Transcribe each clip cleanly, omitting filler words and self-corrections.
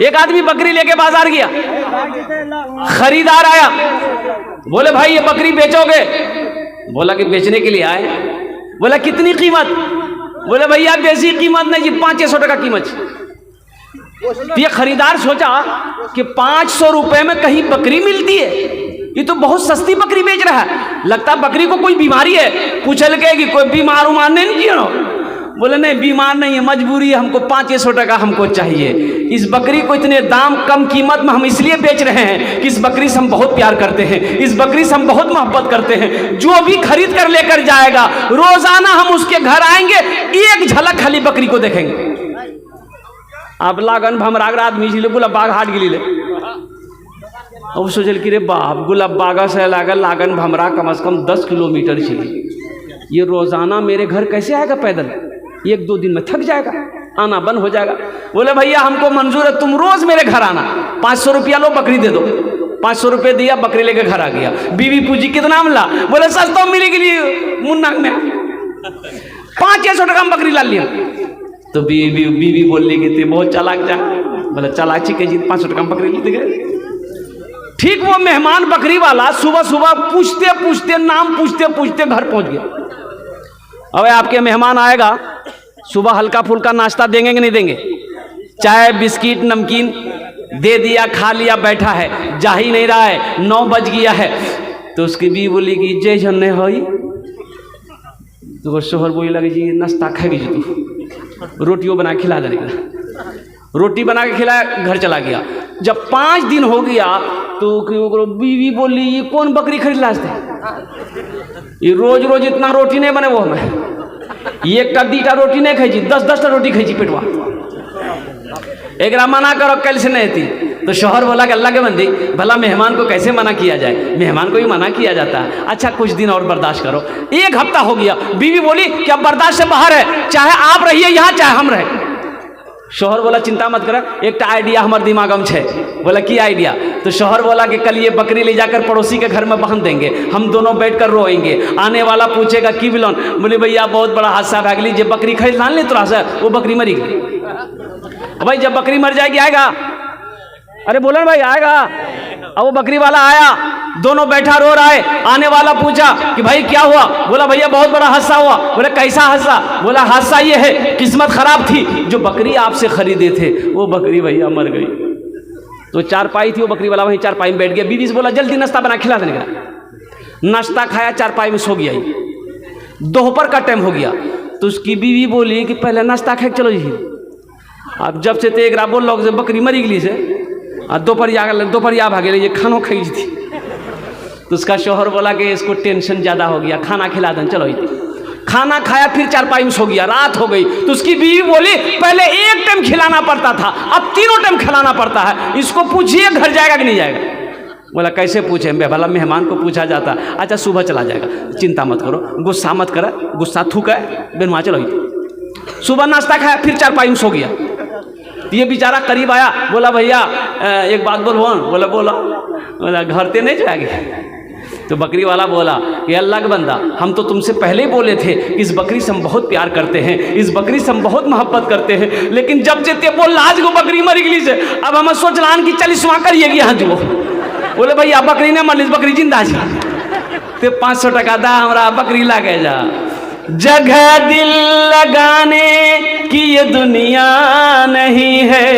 एक आदमी बकरी लेके बाजार गया, खरीदार आया, बोले भाई ये बकरी बेचोगे? बोला कि बेचने के लिए आए। बोला कितनी कीमत? बोले भैया बेसी कीमत नहीं जी, 500 टका कीमत। तो ये खरीदार सोचा कि 500 रुपए में कहीं बकरी मिलती है, ये तो बहुत सस्ती बकरी बेच रहा है, लगता बकरी को कोई बीमारी है। पूछल के कि कोई बीमार उमार नहीं जी? बोले नहीं बीमार नहीं है, मजबूरी है, हमको 500 टका हमको चाहिए। इस बकरी को इतने दाम कम कीमत में हम इसलिए बेच रहे हैं कि इस बकरी से हम बहुत प्यार करते हैं, इस बकरी से हम बहुत मोहब्बत करते हैं। जो भी खरीद कर लेकर जाएगा रोजाना हम उसके घर आएंगे, एक झलक खाली बकरी को देखेंगे। आप लागन भमराग आदमी झिले बोला बाघ हाट गिले, अब सोचल कि रे बाप गुलाब बागा से लागन भमरा कम से कम 10 किलोमीटर चाहिए, ये रोजाना मेरे घर कैसे आएगा पैदल? 1-2 दिन में थक जाएगा, आना बंद हो जाएगा। बोले भैया हमको मंजूर है, तुम रोज मेरे घर आना, 500 रुपया लो, बकरी दे दो। 500 रुपये दिया, बकरी लेके घर आ गया। बीवी पूछी कितना मिला? बोले सस्ता मिली के लिए मुन्ना में 500 टका में बकरी ला लिया। तो बीवी बोलने की थी बहुत चालाक जा, बोले चालाक के जी 500 टका में बकरी लेते गए। ठीक वो मेहमान बकरी वाला सुबह सुबह पूछते पूछते नाम पूछते पूछते घर पहुंच गया। अब आपके मेहमान आएगा, सुबह हल्का फुल्का नाश्ता देंगे कि नहीं देंगे? चाय बिस्किट नमकीन दे दिया, खा लिया, बैठा है, जा ही नहीं रहा है, 9 बज गया है। तो उसकी बीवी बोली कि जय झन्ने होई, तो शोहर बोली लगे जी नाश्ता खाएगी जी, तू रोटियों बना के खिला देने। रोटी बना के खिलाया, घर चला गया। जब 5 दिन हो गया तो बीवी बोली ये कौन बकरी खरीद लाते, ये रोज रोज इतना रोटी नहीं बने वो हमें, ये 1-2 रोटी नहीं खाई, 10-10 रोटी खाई पेटवा, एक मना करो कल से नहीं थी। तो शोहर बोला कि अल्लाह के बंदी भला मेहमान को कैसे मना किया जाए, मेहमान को ही मना किया जाता है, अच्छा कुछ दिन और बर्दाश्त करो। 1 हफ्ता हो गया, बीवी बोली कि अब बर्दाश्त से बाहर है, चाहे आप रहिए यहाँ चाहे हम रहे। शोहर बोला चिंता मत कर, एक आइडिया हमारे दिमाग में है। बोला की आइडिया? तो शोहर बोला कि कल ये बकरी ले जाकर पड़ोसी के घर में बांध देंगे, हम दोनों बैठकर रोएंगे, आने वाला पूछेगा की बिलोन? बोले भैया बहुत बड़ा हादसा भाग ली, जब बकरी खरीद लान ले थोड़ा सा, वो बकरी मरी गई। भाई जब बकरी मर जाएगी आएगा? अरे बोला भाई आएगा। अब वो बकरी वाला आया, दोनों बैठा रो रहा है, आने वाला पूछा कि भाई क्या हुआ? बोला भैया बहुत बड़ा हादसा हुआ। बोले कैसा हादसा? बोला हादसा ये है, किस्मत खराब थी, जो बकरी आपसे खरीदे थे वो बकरी भैया मर गई। तो चारपाई थी, वो बकरी वाला वहीं चारपाई में बैठ गया। बीवी से बोला जल्दी नाश्ता बना खिला देने का। नाश्ता खाया, चारपाई में सो गया। दोपहर का टाइम हो गया तो उसकी बीवी बोली कि पहले नाश्ता खा के चलो जी। अब जब से एक बोल लोग से बकरी मरी गई से दोपहरिया भागे ये खानो खाई थी। तो उसका शोहर बोला कि इसको टेंशन ज़्यादा हो गया, खाना खिला दें चलो। खाना खाया, फिर चारपाई में सो गया, रात हो गई। तो उसकी बीवी बोली पहले 1 टाइम खिलाना पड़ता था, अब 3 टाइम खिलाना पड़ता है, इसको पूछिए घर जाएगा कि नहीं जाएगा? बोला कैसे पूछे? भला मेहमान को पूछा जाता, अच्छा सुबह चला जाएगा, चिंता मत करो, गुस्सा मत करा, गुस्सा थूका है बिनवा चलो। सुबह नाश्ता खाया, फिर चारपाई में सो गया। ये बेचारा करीब आया, बोला भैया एक बात बोलो। बोला बोला। बोला घर ते नहीं जाएगी? तो बकरी वाला बोला कि अल्लाह के बंदा हम तो तुमसे पहले ही बोले थे इस बकरी से हम बहुत प्यार करते हैं, इस बकरी से हम बहुत मोहब्बत करते हैं, लेकिन जब जेते बोल आज को बकरी मरी गई से अब हम सोच रहा कि चल सुहा करिए यहाँ जो। बोले भैया बकरी ने मर ली, बकरी जिंदा जी, तो 500 टका दा हमारा बकरी लागे जा। जगह दिल लगाने की ये दुनिया नहीं है,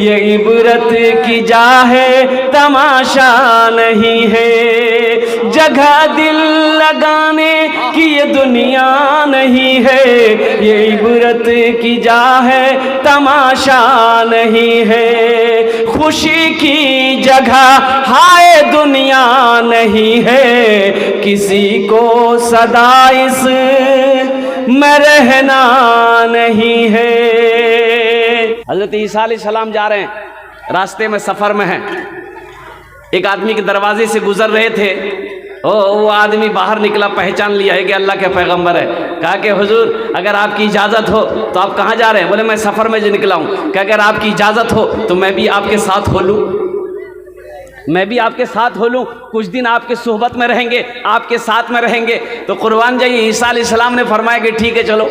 ये इबरत की जा है तमाशा नहीं है। जगह दिल लगाने की ये दुनिया नहीं है, ये इबरत की जा है तमाशा नहीं है। खुशी की जगह हाय दुनिया नहीं है, किसी को सदा इस में रहना नहीं है। हजरत ईसा अलैहिस्सलाम जा रहे हैं, रास्ते में सफर में हैं, एक आदमी के दरवाजे से गुजर रहे थे। वो आदमी बाहर निकला, पहचान लिया है कि अल्लाह के पैगंबर है। कहा कि हुजूर अगर आपकी इजाज़त हो तो आप कहाँ जा रहे हैं? बोले मैं सफ़र में जो निकला हूँ। कि अगर आपकी इजाज़त हो तो मैं भी आपके साथ हो लूँ, मैं भी आपके साथ हो लूँ, कुछ दिन आपके सोहबत में रहेंगे, आपके साथ में रहेंगे। तो कुर्बान जाइए, ईसा अलैहिस्सलाम ने फरमाया कि ठीक है चलो।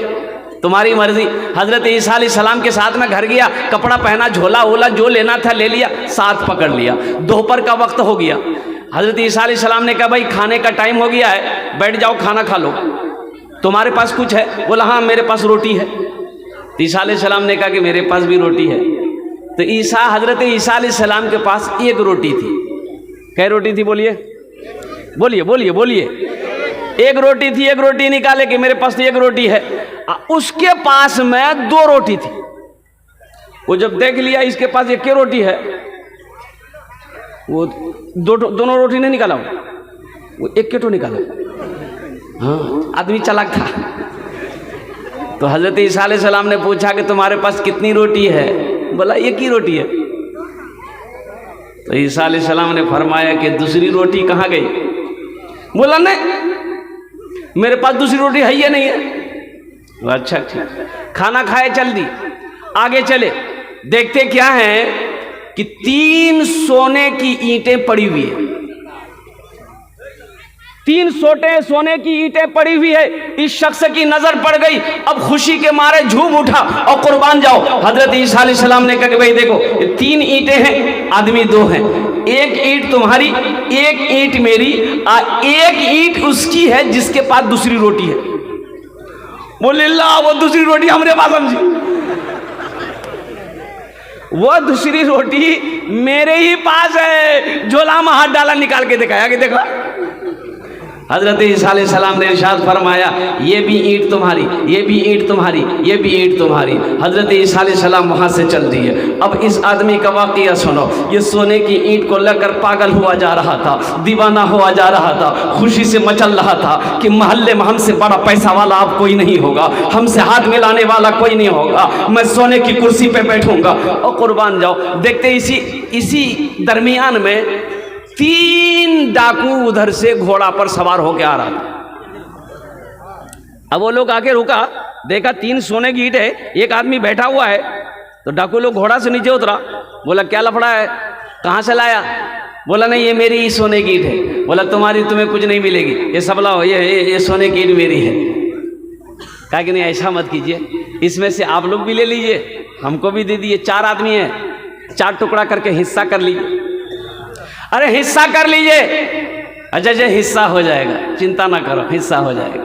तुम्हारी मर्जी। हजरत ईसा अलैहिस्सलाम के साथ में घर गया, कपड़ा पहना, झोला ओला जो लेना था ले लिया, साथ पकड़ लिया। दोपहर का वक्त हो गया। हजरत ईसा अलैहिस्सलाम ने कहा भाई खाने का टाइम हो गया है, बैठ जाओ खाना खा लो, तुम्हारे पास कुछ है? बोला हाँ मेरे पास रोटी है। तो ईसा अलैहिस्सलाम ने कहा कि मेरे पास भी रोटी है। तो हजरत ईसा अलैहिस्सलाम के पास एक रोटी थी। कै रोटी थी? बोलिए बोलिए बोलिए बोलिए। एक रोटी थी। एक रोटी निकाले कि मेरे पास तो एक रोटी है। उसके पास में 2 रोटी थी। वो जब देख लिया इसके पास एक ही रोटी है, वो दोनों रोटी नहीं निकाला, वो एक के तो निकाला। हाँ, आदमी चालाक था। तो हजरत ईसा अलैहिस्सलाम ने पूछा कि तुम्हारे पास कितनी रोटी है? बोला एक ही रोटी है। तो ईसा अलैहिस्सलाम ने फरमाया कि दूसरी रोटी कहाँ गई? बोला नहीं मेरे पास दूसरी रोटी है ही नहीं है। अच्छा ठीक, खाना खाए चल दी, आगे चले। देखते क्या है कि 3 सोने की ईंटें पड़ी हुई है। 3 सोने की ईंटें पड़ी हुई है। इस शख्स की नजर पड़ गई, अब खुशी के मारे झूम उठा और कुर्बान जाओ। हजरत ईसा अलैहिस्सलाम ने कहा कि भाई देखो 3 ईंटें हैं, आदमी 2 हैं, एक ईंट तुम्हारी, एक ईंट मेरी, एक ईंट उसकी है जिसके पास दूसरी रोटी है। बोले ला वो दूसरी रोटी हमारे पास समझी, वो दूसरी रोटी मेरे ही पास है। झोला में हाथ डाला, निकाल के दिखाया कि देखो। हजरत ईसा अलैहिस्सलाम ने इरशाद फरमाया ये भी ईंट तुम्हारी, ये भी ईंट तुम्हारी, ये भी ईंट तुम्हारी। हजरत ईसा अलैहिस्सलाम वहाँ से चल दिए। अब इस आदमी का वाक़या सुनो। ये सोने की ईंट को लेकर पागल हुआ जा रहा था, दीवाना हुआ जा रहा था, खुशी से मचल रहा था कि मोहल्ले में हमसे बड़ा पैसा वाला अब कोई नहीं होगा, हमसे हाथ मिलाने वाला कोई नहीं होगा, मैं सोने की कुर्सी पर बैठूंगा और कुर्बान जाओ। देखते इसी दरमियान में 3 डाकू उधर से घोड़ा पर सवार होकर आ रहा था। अब वो लोग आके रुका, देखा 3 सोने की ईंट है, एक आदमी बैठा हुआ है। तो डाकू लोग घोड़ा से नीचे उतरा, बोला क्या लफड़ा है, कहाँ से लाया? बोला नहीं ये मेरी ही सोने की ईंट है। बोला तुम्हें कुछ नहीं मिलेगी, ये सब लाओ, ये सोने की ईंट मेरी है। कहा कि नहीं ऐसा मत कीजिए, इसमें से आप लोग भी ले लीजिए, हमको भी दे दिए। 4 आदमी हैं, 4 टुकड़ा करके हिस्सा कर लीजिए। अरे हिस्सा कर लीजिए। अच्छा हिस्सा हो जाएगा, चिंता ना करो, हिस्सा हो जाएगा।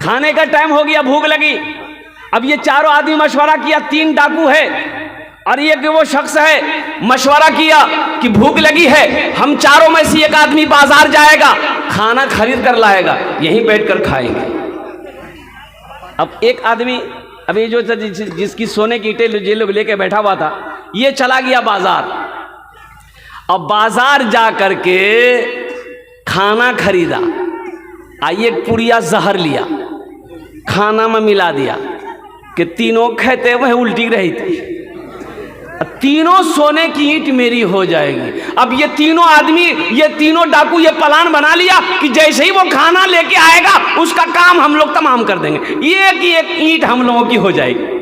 खाने का टाइम हो गया, भूख लगी। अब ये चारों आदमी मशवरा किया, 3 डाकू है और एक वो शख्स है। मशवरा किया कि भूख लगी है, हम चारों में से एक आदमी बाजार जाएगा, खाना खरीद कर लाएगा, यहीं बैठकर खाएंगे। अब एक आदमी, अभी जो जिसकी सोने की ईंटें जे लोग लेके बैठा हुआ था, ये चला गया बाजार। अब बाजार जा करके खाना खरीदा, आइए पुड़िया जहर लिया, खाना में मिला दिया कि तीनों कहते हुए उल्टी रही थी। तीनों सोने की ईंट मेरी हो जाएगी। अब ये तीनों आदमी, ये तीनों डाकू ये प्लान बना लिया कि जैसे ही वो खाना लेके आएगा उसका काम हम लोग तमाम कर देंगे, एक ईंट हम लोगों की हो जाएगी।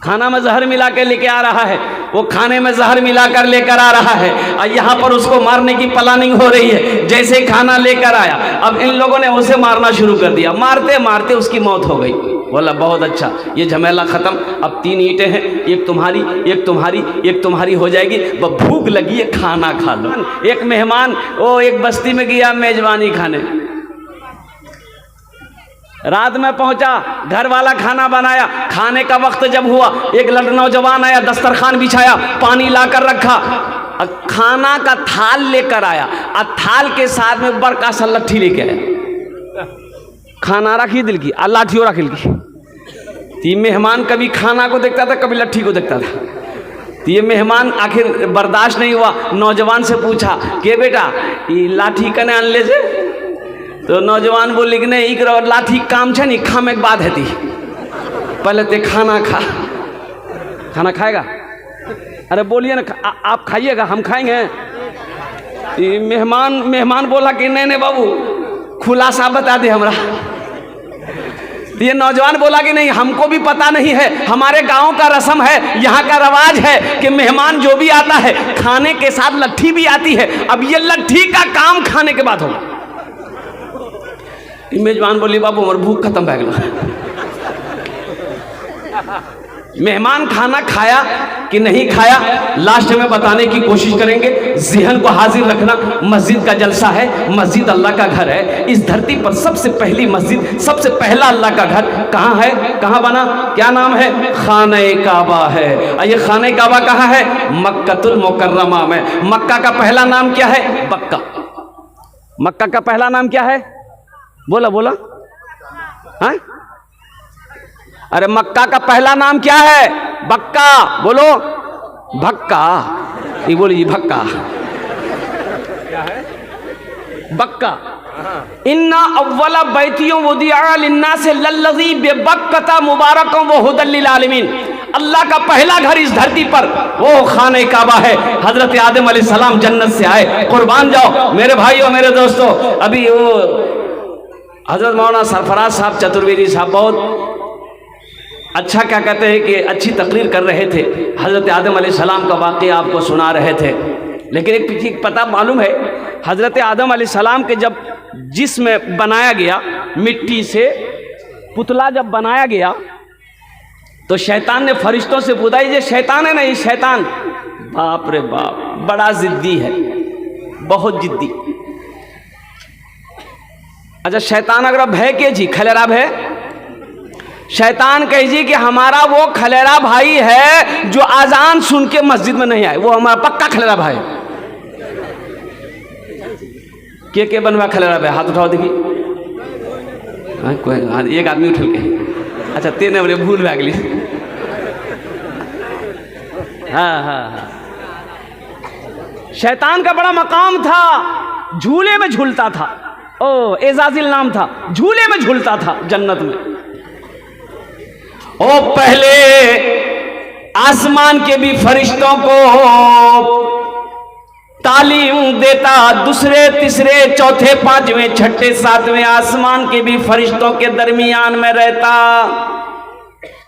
खाना में जहर मिला के लेके आ रहा है, वो खाने में जहर मिलाकर लेकर आ रहा है और यहाँ पर उसको मारने की प्लानिंग हो रही है। जैसे ही खाना लेकर आया, अब इन लोगों ने उसे मारना शुरू कर दिया। मारते मारते उसकी मौत हो गई। बोला बहुत अच्छा, ये झमेला खत्म। अब 3 ईंटें हैं, एक तुम्हारी, एक तुम्हारी, एक तुम्हारी हो जाएगी। भूख लगी है, खाना खा लो। एक मेहमान वो एक बस्ती में गया मेजबानी खाने, रात में पहुंचा, घर वाला खाना बनाया। खाने का वक्त जब हुआ, एक नौजवान आया, दस्तरखान बिछाया, पानी लाकर रखा, खाना का थाल लेकर आया और थाल के साथ में बड़का सा लट्ठी लेके आया। खाना रखी दिल की, लाठियों रखी दिल की। तो ये मेहमान कभी खाना को देखता था, कभी लट्ठी को देखता था। तो ये मेहमान आखिर बर्दाश्त नहीं हुआ, नौजवान से पूछा कि बेटा ये लाठी कने आन ले जे? तो नौजवान बोले कि नहीं, एक लाठी काम छे नहीं, खामे के बाद है थी, पहले ते खाना खा। खाना खाएगा? अरे बोलिए ना, आप खाइएगा, हम खाएंगे। मेहमान बोला कि नहीं बाबू, खुलासा बता दे हमरा। तो ये नौजवान बोला कि नहीं, हमको भी पता नहीं है, हमारे गांव का रस्म है, यहाँ का रवाज है कि मेहमान जो भी आता है खाने के साथ लट्ठी भी आती है। अब ये लट्ठी का काम खाने के बाद होगा। मेजबान बोली बाबू हमार भूख खत्म भै गया। मेहमान खाना खाया कि नहीं खाया लास्ट में बताने की कोशिश करेंगे। ज़हन को हाजिर रखना, मस्जिद का जलसा है, मस्जिद अल्लाह का घर है। इस धरती पर सबसे पहली मस्जिद, सबसे पहला अल्लाह का घर कहाँ है, कहाँ बना, क्या नाम है? खाने काबा है। ये खाने काबा कहाँ है? मक्कतुल मुकर्रमा में। मक्का का पहला नाम क्या है? बक्का। मक्का का पहला नाम क्या है? बोला बोला हाँ? अरे मक्का का पहला नाम क्या है? बक्का। बोलो भक्का। ये बोलिए भक्का क्या है? बक्का। इन्ना अव्वला बैतियों वुदिया लिन्नास लल्लज़ी बिबक्कता मुबारकों व हुदल लिल आलमीन। अल्लाह का पहला घर इस धरती पर वो खाने काबा है। हजरत आदम अलैहिस्सलाम जन्नत से आए। कुर्बान जाओ मेरे भाइयों, मेरे दोस्तों। अभी वो हजरत मौलाना सरफराज साहब चतुर्वेदी साहब बहुत अच्छा क्या कहते हैं कि अच्छी तकरीर कर रहे थे। हज़रत आदम अलैहिस्सलाम का वाक़या आपको सुना रहे थे। लेकिन एक पीछे पता मालूम है, हज़रत आदम अलैहिस्सलाम के जब जिस्म बनाया गया, मिट्टी से पुतला जब बनाया गया, तो शैतान ने फरिश्तों से पूछा, ये शैतान है ना, ये शैतान बाप रे बाप बड़ा ज़िद्दी है, बहुत ज़िद्दी। अच्छा शैतान अगर अब है के जी खलेराब है, शैतान कहिए कि हमारा वो खलेरा भाई है जो आजान सुन के मस्जिद में नहीं आए, वो हमारा पक्का खलेरा भाई। के बनवा खलेरा भाई? हाथ उठाओ देखिए। कोई एक आदमी उठल के। अच्छा तेने बोले भूल भाग ली। हाँ हाँ हाँ। शैतान का बड़ा मकाम था, झूले में झूलता था। ओ एजाजिल नाम था, झूले में झूलता था जन्नत में। ओ पहले आसमान के भी फरिश्तों को तालीम देता, दूसरे तीसरे चौथे पांचवें छठे सातवें आसमान के भी फरिश्तों के दरमियान में रहता।